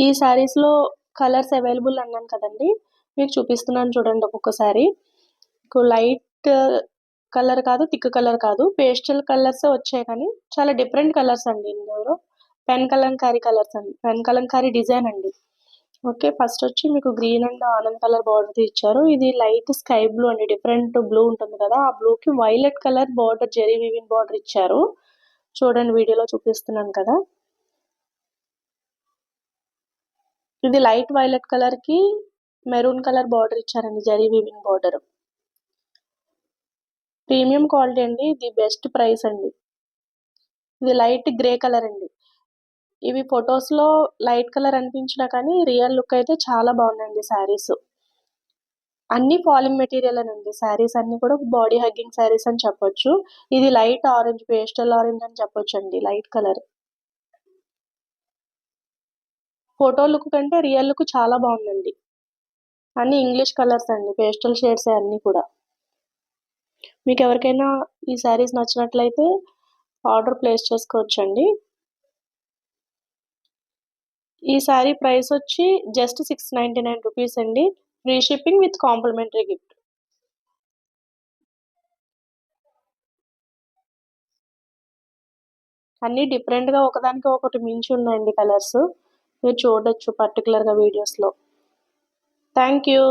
ఈ శారీస్‌లో colours available అన్నాను కదండీ! మీకు చూపిస్తున్నాను చూడండి ఒక్కొక్కసారి. మీకు లైట్ కలర్ కాదు, థిక్ కలర్ కాదు. పేస్టల్ కలర్సే వచ్చాయి కానీ చాలా డిఫరెంట్ కలర్స్ అండి ఇందులో. పెన్ కలంకారీ కలర్స్ అండి. పెన్ కలంకారీ డిజైన్ అండి. ఓకే. ఫస్ట్ వచ్చి మీకు గ్రీన్ అండ్ ఆనంద్ కలర్ బార్డర్‌తో ఇచ్చారు. ఇది లైట్ స్కై బ్లూ అండి. డిఫరెంట్ బ్లూ ఉంటుంది కదా! ఆ బ్లూకి violet color border zari weaving border ఇచ్చారు. చూడండి వీడియోలో చూపిస్తున్నాను కదా! ఇది లైట్ వైలెట్ కలర్‌కి మెరూన్ కలర్ బార్డర్ ఇచ్చారండి. Zari weaving border. Premium quality అండి. ఇది బెస్ట్ ప్రైస్ అండి. ఇది లైట్ గ్రే కలర్ అండి. ఇవి ఫొటోస్‌లో లైట్ కలర్ అనిపించినా కానీ రియల్ లుక్ అయితే చాలా బాగున్నాయండి శారీస్. అన్ని ఫాలింగ్ మెటీరియలేనండి. శారీస్ అన్నీ కూడా బాడీ హగ్గింగ్ శారీస్ అని చెప్పొచ్చు. ఇది లైట్ ఆరెంజ్, పేస్టల్ ఆరెంజ్ అని చెప్పొచ్చండి. Light colour. ఫోటో లుక్ కంటే రియల్ లుక్ చాలా బాగుందండి. అన్ని ఇంగ్లీష్ కలర్స్ అండి. పేస్టల్ షేడ్సే అన్నీ కూడా. మీకు ఎవరికైనా ఈ శారీస్ నచ్చినట్లయితే ఆర్డర్ ప్లేస్ చేసుకోవచ్చండి. ఈ శారీ ప్రైస్ వచ్చి జస్ట్ 699 రూపీస్ అండి. Free shipping with complimentary gift. అన్నీ డిఫరెంట్‌గా ఒకదానికి ఒకటి మించి ఉన్నాయండి కలర్స్. మీరు చూడొచ్చు పర్టిక్యులర్‌గా వీడియోస్‌లో. Thank you.